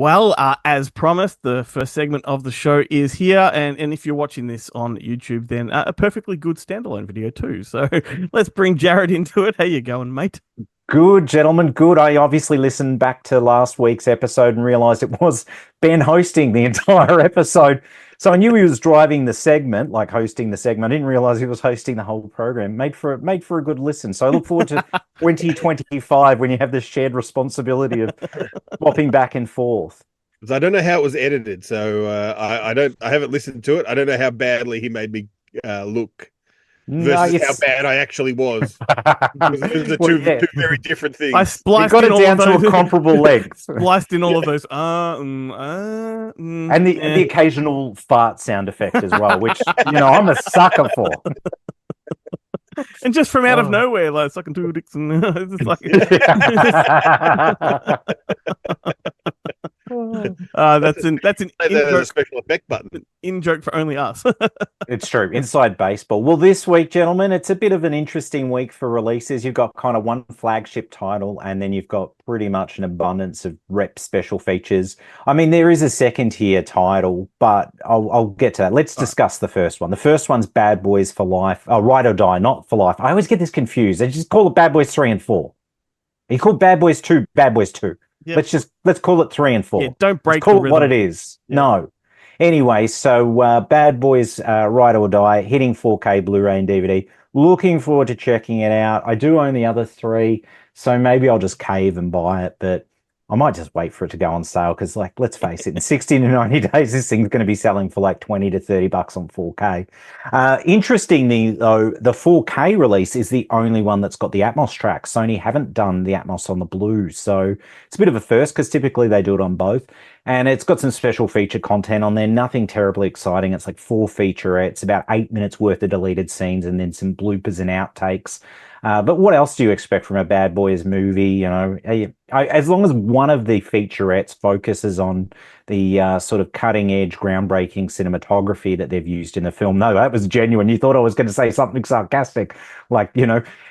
Well, as promised, the first segment of the show is here, and if you're watching this on YouTube, then a perfectly good standalone video too. So let's bring Jarret into it. How you going, mate? Good, gentlemen. Good. I obviously listened back to last week's episode and realized it was Ben hosting the entire episode. So I knew he was driving the segment, like hosting the segment. I didn't realize he was hosting the whole program. Made for a good listen. So I look forward to 2025 when you have this shared responsibility of swapping back and forth. Because I don't know how it was edited, so I haven't listened to it. I don't know how badly he made me look versus how bad I actually was. Those are two very different things. I spliced got in it all down of to those, a comparable length. spliced in all of those And the occasional fart sound effect as well, which I'm a sucker for. And just from out of nowhere, like sucking two dicks, and it's just like that's an a special effect button. In joke for only us. It's true. Inside baseball. Well, this week, gentlemen, it's a bit of an interesting week for releases. You've got kind of one flagship title, and then you've got pretty much an abundance of rep special features. I mean, there is a second tier title, but I'll get to that. Let's discuss the first one. The first one's Bad Boys for Life. Oh, Ride or Die, not for life. I always get this confused. They just call it Bad Boys 3 and 4. You call Bad Boys 2 Bad Boys 2. Yep. Let's call it 3 and 4. Yeah, don't break call the it what rhythm. it is. Yeah. No. Anyway, so Bad Boys Ride or Die, hitting 4K Blu-ray and DVD. Looking forward to checking it out. I do own the other 3, so maybe I'll just cave and buy it, but I might just wait for it to go on sale because, like, let's face it, in 60 to 90 days, this thing's going to be selling for like 20 to 30 bucks on 4K. Interestingly, though, the 4K release is the only one that's got the Atmos track. Sony haven't done the Atmos on the Blue, so it's a bit of a first because typically they do it on both. And it's got some special feature content on there, nothing terribly exciting. It's like 4 featurettes, about 8 minutes worth of deleted scenes, and then some bloopers and outtakes. But what else do you expect from a Bad Boys movie? As long as one of the featurettes focuses on the sort of cutting edge, groundbreaking cinematography that they've used in the film. No, that was genuine. You thought I was going to say something sarcastic, like,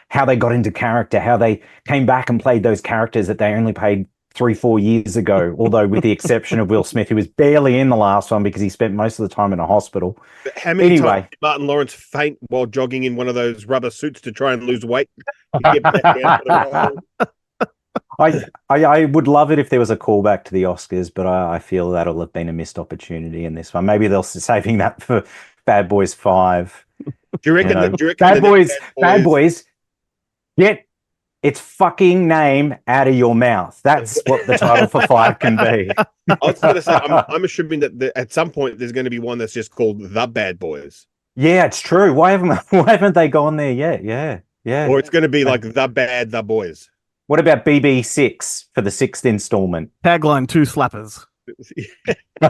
how they got into character, how they came back and played those characters that they only played 3-4 years ago, although with the exception of Will Smith, who was barely in the last one because he spent most of the time in a hospital. But how many times did Martin Lawrence faint while jogging in one of those rubber suits to try and lose weight? I would love it if there was a callback to the Oscars, but I feel that'll have been a missed opportunity in this one. Maybe they're saving that for Bad Boys 5. Do you reckon Bad Boys, get its fucking name out of your mouth. That's what the title for 5 can be. I was going to say, I'm assuming that at some point there's going to be one that's just called The Bad Boys. Yeah, it's true. Why haven't they gone there yet? Yeah. Or it's going to be like The Boys. What about BB6 for the 6th installment? Tagline: 2 slappers.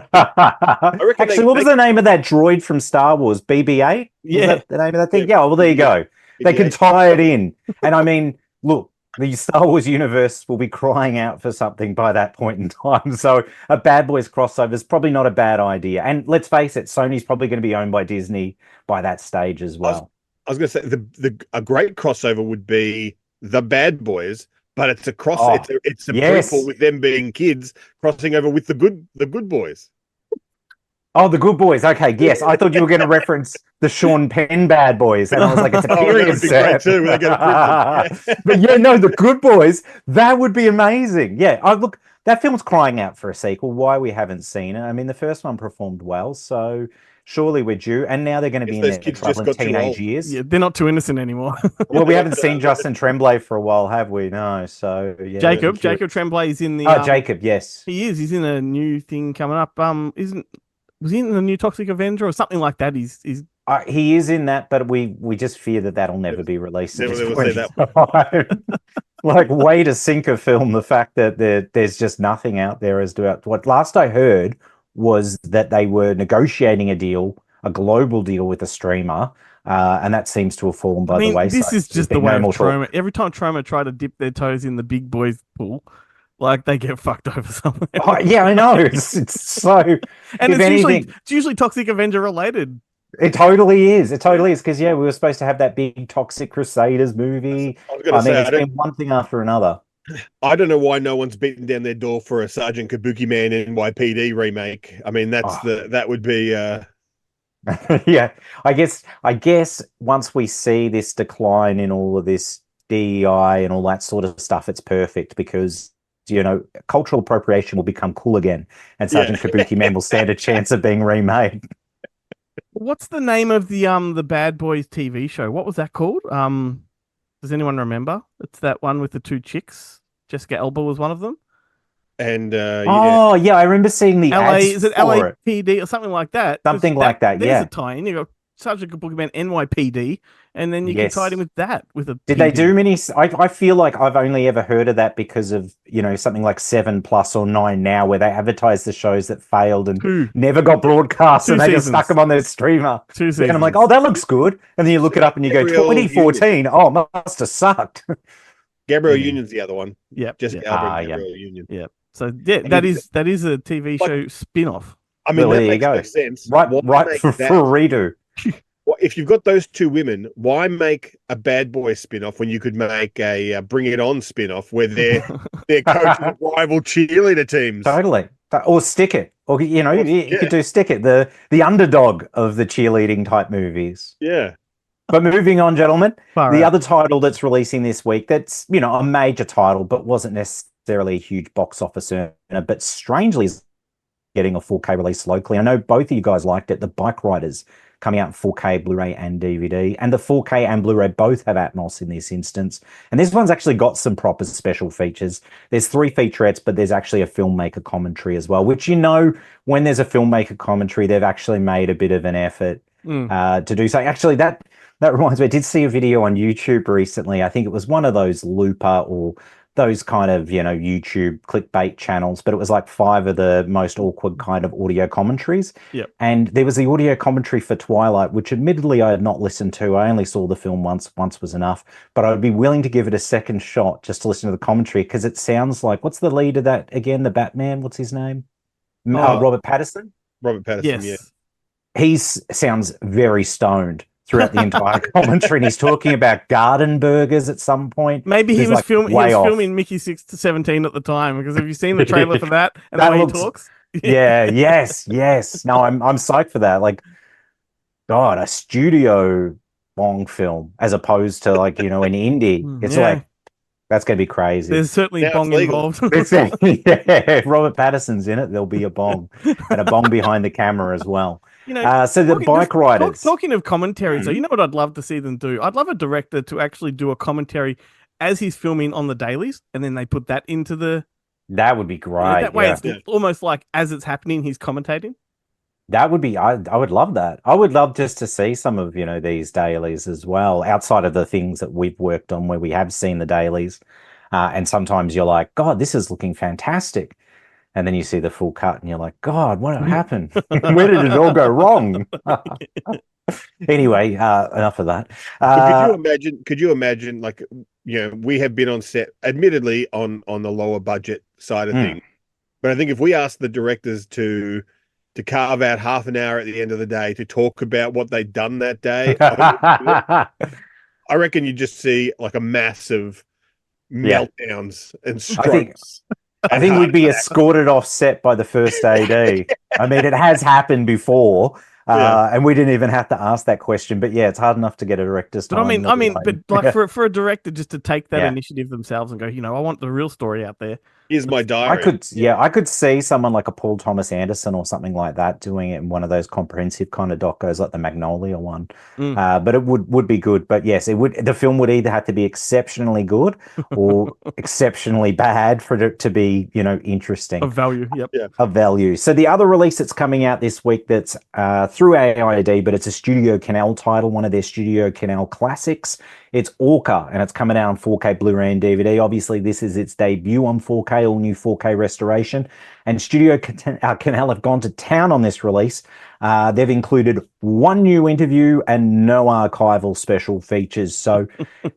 Actually, what was the name of that droid from Star Wars? BB-8? Yeah. Was that the name of that thing? Yeah, well, there you go. They can tie it in. And I mean, look, the Star Wars universe will be crying out for something by that point in time. So a Bad Boys crossover is probably not a bad idea. And let's face it, Sony's probably going to be owned by Disney by that stage as well. I was going to say a great crossover would be The Bad Boys, but it's a it's a prequel with them being kids crossing over with the good boys. Oh, the Good Boys. Okay, yes. I thought you were going to reference the Sean Penn Bad Boys, and I was like, it's a period set. Too, But yeah, no, the Good Boys, that would be amazing. Yeah, look, that film's crying out for a sequel. Why we haven't seen it? I mean, the first one performed well, so surely we're due. And now they're going to be in their troubling teenage years. Yeah, they're not too innocent anymore. Well, we haven't seen Justin Tremblay for a while, have we? No, so yeah. Jacob Tremblay is in the. Oh, Jacob, yes, he is. He's in a new thing coming up. Was he in the new Toxic Avenger or something like that? He is in that, but we just fear that'll never be released. Like, way to sink a film. The fact that there's just nothing out there as to what last I heard was that they were negotiating a global deal with a streamer, and that seems to have fallen by the wayside. This is just the way of Troma. Every time Troma try to dip their toes in the big boys pool, like they get fucked over somewhere. Oh, yeah, I know. It's so. And it's usually Toxic Avenger related. It totally is. Because we were supposed to have that big Toxic Crusaders movie. I mean, it's been one thing after another. I don't know why no one's beaten down their door for a Sergeant Kabuki Man NYPD remake. I mean, Oh. that would be Yeah, I guess once we see this decline in all of this DEI and all that sort of stuff, it's perfect because cultural appropriation will become cool again, and yeah. Sergeant Kabuki Man will stand a chance of being remade. What's the name of the Bad Boys TV show? What was that called? Does anyone remember? It's that one with the two chicks. Jessica Alba was one of them. And Oh yeah, I remember seeing the LA, ads is it for it. LAPD or something like that? 'Cause Something like that, There's yeah. a tie-in. You got Sergeant Boogeyman NYPD, and then you can tie it in Yes. with that with a Did they PD. do many? I feel like I've only ever heard of that because of, something like 7+ or 9 Now, where they advertised the shows that failed and Two never got broadcast, Two and they just stuck seasons. them on their streamer. 2 And seasons. I'm like, oh, that looks good. And then you look it up and you go, Gabriel 2014. Oh, must have sucked. Gabriel Mm. Union's the other one. Yep. Jessica Yep. Alba Ah, and yeah. Gabriel Union. Yep. So yeah, I that mean, is a TV show spin-off. I mean, Well, that there you makes go. no sense. Right, Why right make for a redo. if you've got those two women, why make a Bad Boy spin-off when you could make a Bring It On spin-off where they're coaching the rival cheerleader teams? Totally. Or Stick It. Or, you could do Stick It, the underdog of the cheerleading type movies. Yeah. But moving on, gentlemen, Far the out. other title that's releasing this week that's, a major title, but wasn't necessarily a huge box office earner, but strangely is getting a 4K release locally. I know both of you guys liked it. The Bike Riders coming out in 4K, Blu-ray and DVD. And the 4K and Blu-ray both have Atmos in this instance. And this one's actually got some proper special features. There's 3 featurettes, but there's actually a filmmaker commentary as well, which, when there's a filmmaker commentary, they've actually made a bit of an effort to do so. Actually, that reminds me, I did see a video on YouTube recently. I think it was one of those Looper or those kind of, YouTube clickbait channels, but it was like 5 of the most awkward kind of audio commentaries. Yep. And there was the audio commentary for Twilight, which admittedly I had not listened to. I only saw the film once was enough, but I'd be willing to give it a second shot just to listen to the commentary because it sounds like, what's the lead of that again? The Batman, what's his name? Robert Pattinson? Robert Pattinson, yeah. He sounds very stoned throughout the entire commentary, and he's talking about garden burgers at some point. Maybe he was filming Mickey 6 to 17 at the time, because have you seen the trailer for that and the way he talks? Yeah, yes. No, I'm psyched for that. Like, God, a studio Bong film as opposed to an indie. It's like, that's going to be crazy. There's certainly bong involved. Yeah, if Robert Pattinson's in it, there'll be a bong and a bong behind the camera as well. So the Bike Riders. Talking of commentary, so you know what I'd love to see them do? I'd love a director to actually do a commentary as he's filming on the dailies, and then they put that into the... That would be great. That way it's almost like as it's happening, he's commentating. That would be, I would love that. I would love just to see some of, these dailies as well, outside of the things that we've worked on where we have seen the dailies. And sometimes you're like, God, this is looking fantastic. And then you see the full cut and you're like, God, what happened? Where did it all go wrong? Anyway, enough of that. Could you imagine, like, we have been on set, admittedly on the lower budget side of things. But I think if we asked the directors to carve out half an hour at the end of the day to talk about what they'd done that day, I reckon you just see like a massive meltdowns and strokes. I think we'd be escorted off set by the first AD. I mean, it has happened before, and we didn't even have to ask that question. But it's hard enough to get a director's time. But like for a director just to take that initiative themselves and go, I want the real story out there. Here's my diary. I could see someone like a Paul Thomas Anderson or something like that doing it in one of those comprehensive kind of docos, like the Magnolia one. But it would be good. But yes, it would. The film would either have to be exceptionally good or exceptionally bad for it to be, interesting. Of value. Yep. Yeah. Of value. So the other release that's coming out this week that's through AID, but it's a Studio Canal title, one of their Studio Canal classics. It's Orca, and it's coming out on 4K Blu-ray and DVD. Obviously, this is its debut on 4K, all new 4K restoration. And Studio Canal have gone to town on this release. They've included 1 new interview and no archival special features. So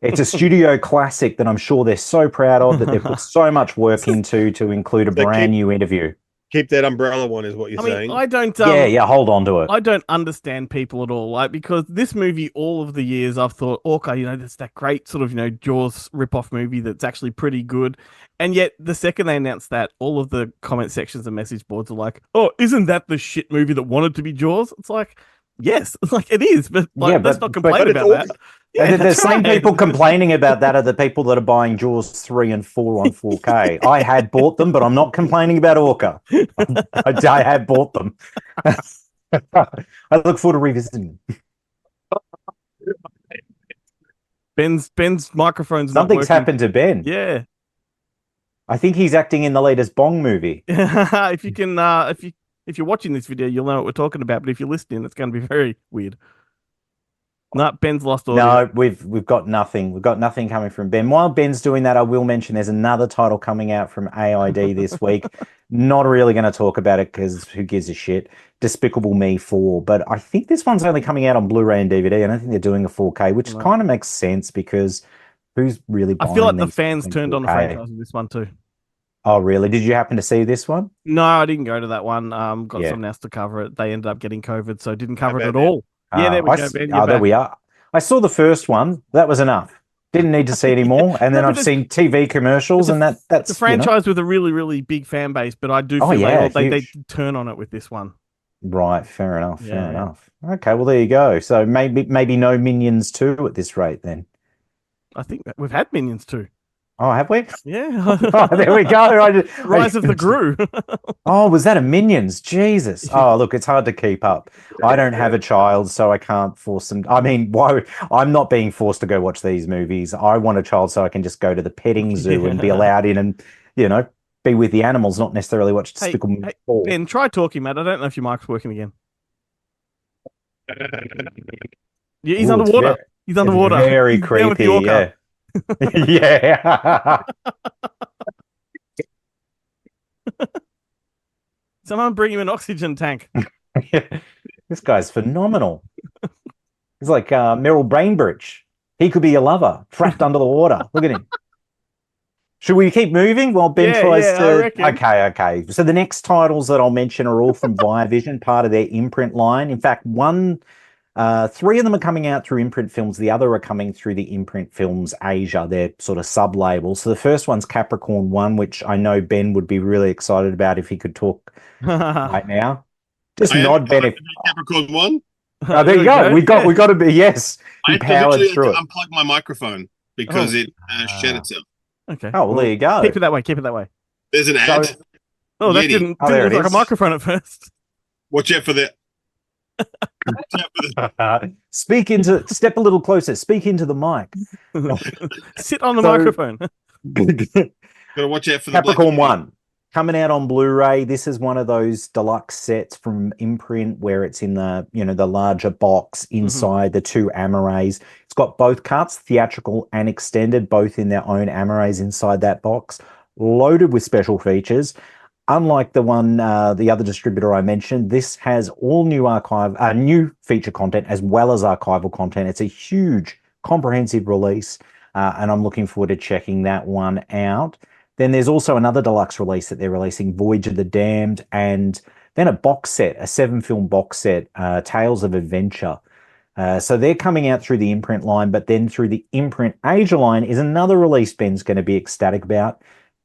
it's a studio classic that I'm sure they're so proud of, that they've put so much work into to include a brand new interview. Keep that umbrella one, is what you're saying. I don't. Yeah, hold on to it. I don't understand people at all. Like, because this movie, all of the years, I've thought, Orca, that's that great sort of, Jaws rip-off movie that's actually pretty good. And yet, the second they announced that, all of the comment sections and message boards are like, "Oh, isn't that the shit movie that wanted to be Jaws?" It's like, yes, it's like it is, but let's not complain about that. Yeah, the same people complaining about that are the people that are buying Jaws 3 and 4 on 4K. I had bought them, but I'm not complaining about Orca. I have bought them. I look forward to revisiting them. Ben's microphone's Something's happened to Ben. Yeah. I think he's acting in the latest Bong movie. If you can, if you're watching this video, you'll know what we're talking about. But if you're listening, it's going to be very weird. No, Ben's lost audio. No, we've got nothing. We've got nothing coming from Ben. While Ben's doing that, I will mention there's another title coming out from AID this week. Not really going to talk about it because who gives a shit? Despicable Me 4. But I think this one's only coming out on Blu-ray and DVD. I don't think they're doing a 4K, which kind of makes sense because who's really buying I feel like the these fans things turned on the 4K? franchise with this one too. Oh, really? Did you happen to see this one? No, I didn't go to that one. Got Yeah. someone else to cover it. They ended up getting COVID, so didn't cover it about at that? all. Yeah, there we go, Ben. You're there back. we are. I saw the first one. That was enough. Didn't need to see any more. And then No, I've but seen TV commercials, and that's It's a franchise with a really, really big fan base, but I do feel they did turn on it with this one. Right, fair enough. Yeah. Fair enough. Okay, well there you go. So maybe no Minions 2 at this rate then. I think we've had Minions too. Oh, have we? Yeah. Oh, there we go. Rise of the Gru. Oh, was that a Minions? Jesus. Oh, look, it's hard to keep up. I don't have a child, so I can't force them. I mean, why? I'm not being forced to go watch these movies. I want a child so I can just go to the petting zoo and be allowed in and, be with the animals, not necessarily watch Despicable Me 4. Ben, try talking, Matt. I don't know if your mic's working again. Yeah, he's underwater. He's underwater. It's very creepy, yeah. Yeah. Someone bring him an oxygen tank. This guy's phenomenal. He's like Meryl Bainbridge. He could be your lover, trapped under the water. Look at him. Should we keep moving while Ben tries to? I reckon. Okay. So the next titles that I'll mention are all from Viavision, part of their imprint line. In fact, 3 of them are coming out through Imprint Films. The other are coming through the Imprint Films Asia, their sort of sub-label. So the first one's Capricorn 1, which I know Ben would be really excited about if he could talk right now. Just nod, Ben. Capricorn 1? Oh, there you go. We got to be, yes. I powered through it. Unplug my microphone because it shed itself. Okay. Oh, well, there you go. Keep it that way. There's an ad. That didn't look like a microphone at first. Watch out for that. Step a little closer. Speak into the mic. Sit on the microphone. Gotta watch out for the Capricorn 1 coming out on Blu-ray. This is one of those deluxe sets from Imprint where it's in the the larger box inside the 2 Amarais. It's got both cuts, theatrical and extended, both in their own Amarais inside that box, loaded with special features. Unlike the one, the other distributor I mentioned, this has all new feature content as well as archival content. It's a huge, comprehensive release, and I'm looking forward to checking that one out. Then there's also another deluxe release that they're releasing, Voyage of the Damned, and then a box set, a 7-film box set, Tales of Adventure. So they're coming out through the Imprint line, but then through the Imprint Asia line is another release Ben's going to be ecstatic about.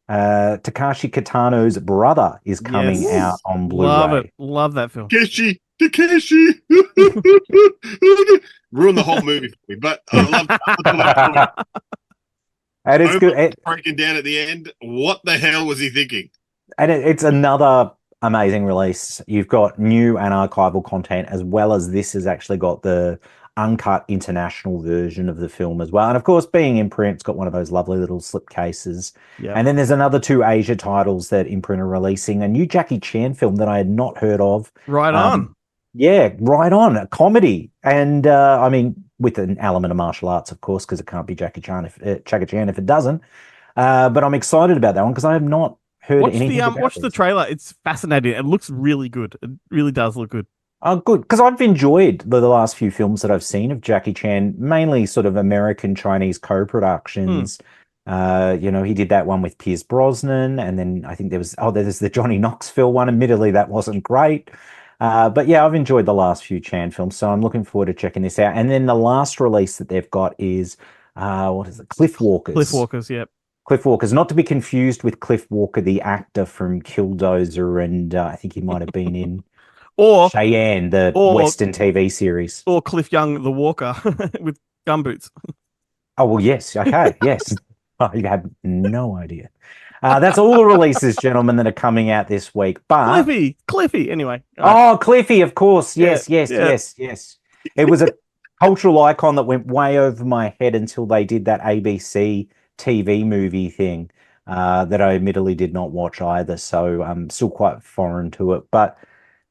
Takashi Kitano's brother is coming out on Blu-ray. Love that film. Takeshi. Ruined the whole movie for me, but I love it. And it's good. Breaking down at the end. What the hell was he thinking? And it's another amazing release. You've got new and archival content, as well as this has actually got the uncut international version of the film as well. And of course, being Imprint, it's got one of those lovely little slip cases. Yep. And then there's another 2 Asia titles that Imprint are releasing. A new Jackie Chan film that I had not heard of. Right On. Yeah, Right On, a comedy. And I mean, with an element of martial arts, of course, because it can't be Jackie Chan if it doesn't. But I'm excited about that one because I have not heard anything about Watch the trailer. It's fascinating. It looks really good. It really does look good. Oh, good. Because I've enjoyed the last few films that I've seen of Jackie Chan, mainly sort of American Chinese co-productions. He did that one with Pierce Brosnan, and then I think there's the Johnny Knoxville one. Admittedly, that wasn't great. But yeah, I've enjoyed the last few Chan films, so I'm looking forward to checking this out. And then the last release that they've got is what is it? Cliff Walkers. Cliff Walkers, yep. Cliff Walkers, not to be confused with Cliff Walker, the actor from Killdozer, and I think he might have been in Cheyenne, the Western TV series. Or Cliff Young, the Walker, with gumboots. Oh, well, yes. Okay, yes. Oh, you have no idea. That's all the releases, gentlemen, that are coming out this week. But Cliffy. Anyway. Oh, Cliffy, of course. Yes. It was a cultural icon that went way over my head until they did that ABC TV movie thing that I admittedly did not watch either. So I'm still quite foreign to it. But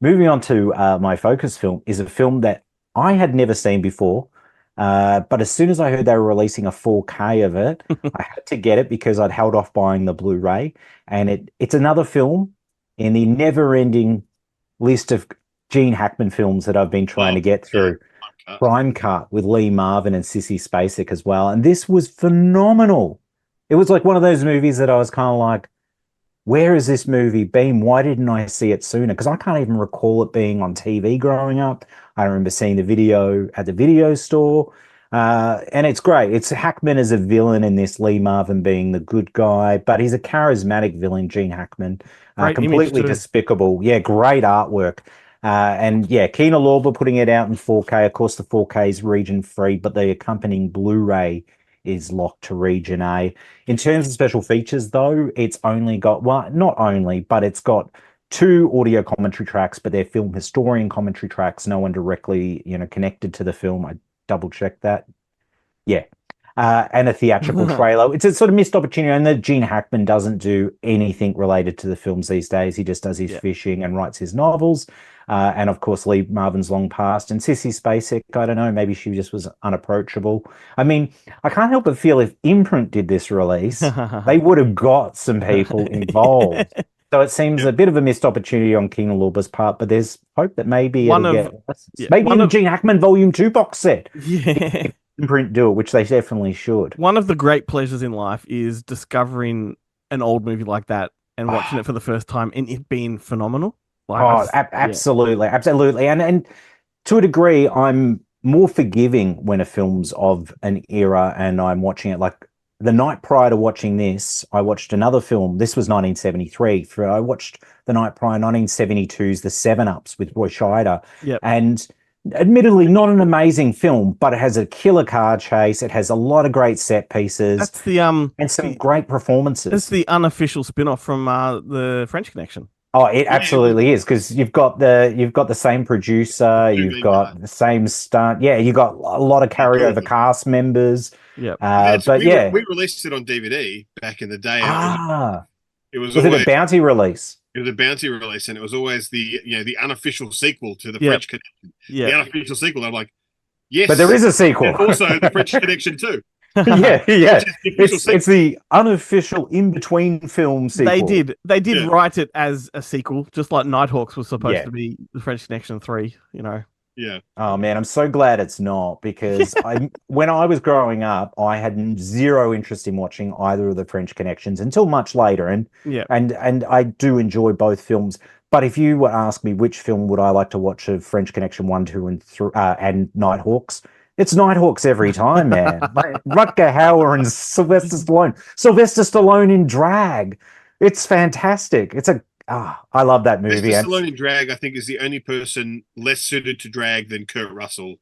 moving on to my focus film is a film that I had never seen before. But as soon as I heard they were releasing a 4K of it, I had to get it because I'd held off buying the Blu-ray. And it's another film in the never-ending list of Gene Hackman films that I've been trying to get through. Crime Cut with Lee Marvin and Sissy Spacek as well. And this was phenomenal. It was like one of those movies that I was kind of like, where has this movie been? Why didn't I see it sooner? Because I can't even recall it being on TV growing up. I remember seeing the video at the video store. And it's great. It's Hackman as a villain in this, Lee Marvin being the good guy, but he's a charismatic villain, Gene Hackman. Completely despicable. Yeah, great artwork. And yeah, Kino Lorber putting it out in 4K. Of course, the 4K is region free, but the accompanying Blu-ray is locked to region A. In terms of special features, though, it's only got, well, not only, but it's got 2 audio commentary tracks, but they're film historian commentary tracks. No one directly, connected to the film. I double-checked that. Yeah. And a theatrical trailer. It's a sort of missed opportunity. And that Gene Hackman doesn't do anything related to the films these days. He just does his fishing and writes his novels. And of course, Lee Marvin's long past. And Sissy Spacek, I don't know, maybe she just was unapproachable. I mean, I can't help but feel if Imprint did this release, they would have got some people involved. So it seems a bit of a missed opportunity on Kino Lorber's part, but there's hope that maybe maybe in the Gene Hackman Volume 2 box set. Yeah. Imprint do it, which they definitely should. One of the great pleasures in life is discovering an old movie like that and watching it for the first time and it being phenomenal. Absolutely. And to a degree, I'm more forgiving when a film's of an era and I'm watching it. Like the night prior to watching this, I watched another film. This was 1973. I watched the night prior, 1972's The 7-Ups with Roy Scheider. Yep. And admittedly, not an amazing film, but it has a killer car chase. It has a lot of great set pieces. That's the and some great performances. It's the unofficial spin-off from the French Connection. Oh, it absolutely is, because you've got the same producer, you've got the same stunt. Yeah, you got a lot of carryover cast members. Yeah, we released it on DVD back in the day. Was it a bounty release? It was a bounty release, and it was always the unofficial sequel to the French Connection. Yeah, the unofficial sequel. I'm like, yes, but there is a sequel. Also, the French Connection too. yeah. It's the unofficial in-between film sequel. They did write it as a sequel, just like Nighthawks was supposed to be the French Connection 3, Yeah. Oh man, I'm so glad it's not, because when I was growing up, I had zero interest in watching either of the French Connections until much later, and I do enjoy both films. But if you were ask me which film would I like to watch of French Connection 1, 2, and 3, and Nighthawks, it's Nighthawks every time, man. Like Rutger Hauer and Sylvester Stallone. Sylvester Stallone in drag. It's fantastic. I love that movie. Sylvester Stallone in drag, I think, is the only person less suited to drag than Kurt Russell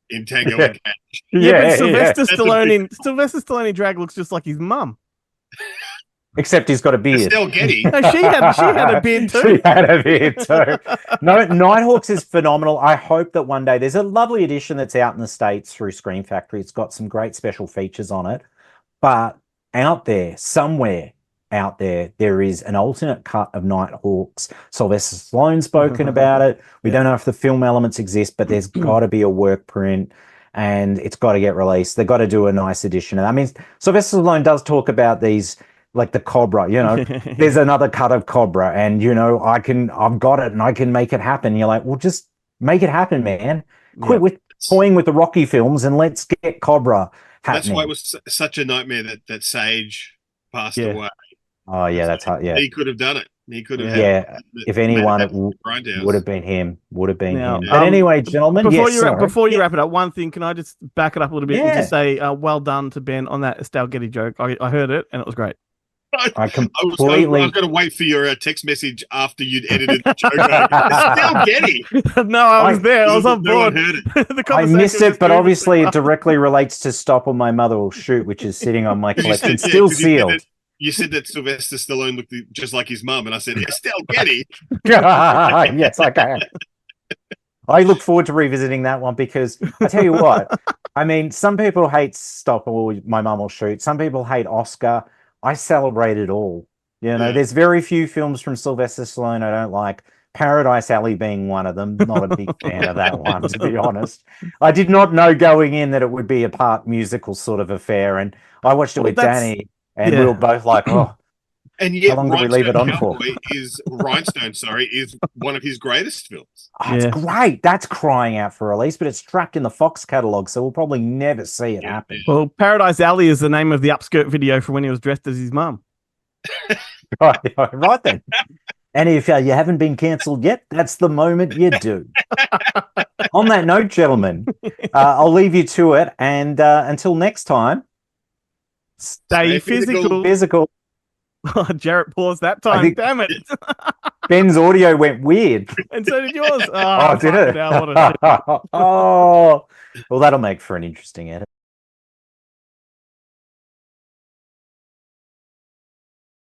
in Tango and Cash. But Sylvester Stallone in drag looks just like his mum. Except he's got a beard. Estelle Getty. No, she had a beard too. She had a beard too. No, Nighthawks is phenomenal. I hope that one day there's a lovely edition that's out in the States through Screen Factory. It's got some great special features on it. But out there, somewhere out there, there is an alternate cut of Nighthawks. Sylvester Stallone's spoken about it. We don't know if the film elements exist, but there's got to be a work print. And it's got to get released. They've got to do a nice edition. I mean, Sylvester Stallone does talk about these, like the Cobra, there's another cut of Cobra, and I've got it and I can make it happen. You're like, well, just make it happen, man. Quit with toying with the Rocky films and let's get Cobra. That's why it happening. was such a nightmare that Sage passed Yeah. away. Oh yeah, that's hard. Yeah, He could have done it. He could have Yeah. had yeah. If anyone, it would grindhouse. have been him. Would have been Now, him. But anyway, gentlemen, before yes, you sorry. before you Yeah, wrap it up, one thing, can I just back it up a little bit and just yeah. say, well done to Ben on that Stalgetty joke. I heard it and it was great. I I was completely. going to wait for your text message after you'd edited the joke. It's still getting. No, I was there. I was on No one board. heard it. The I conversation missed was it, just but moving obviously too it fast. directly relates to Stop or My Mother Will Shoot, which is sitting on my 'Cause collection, yeah, still 'cause you said sealed. that- You said that Sylvester Stallone looked just like his mum, and I said, Estelle Getty. Yes, I can. I look forward to revisiting that one because I tell you what, I mean, some people hate Stop or My Mum Will Shoot. Some people hate Oscar. I celebrate it all. You know, Yeah. there's very few films from Sylvester Stallone I don't like. Paradise Alley being one of them. Not a big fan of that one, to be honest. I did not know going in that it would be a part musical sort of affair. And I watched it with Danny, and we were both like, oh, And how yet, long do we leave it on for? Rhinestone, is one of his greatest films. Oh, it's great. That's crying out for release, but it's trapped in the Fox catalog, so we'll probably never see it happen. Well, Paradise Alley is the name of the upskirt video for when he was dressed as his mum. Right then. And if you haven't been cancelled yet, that's the moment you do. On that note, gentlemen, I'll leave you to it. And until next time, Stay physical. Physical. Oh, Jarret paused that time. Damn it. Ben's audio went weird. And so did yours. Oh, did it? Now, what a Oh, well, that'll make for an interesting edit.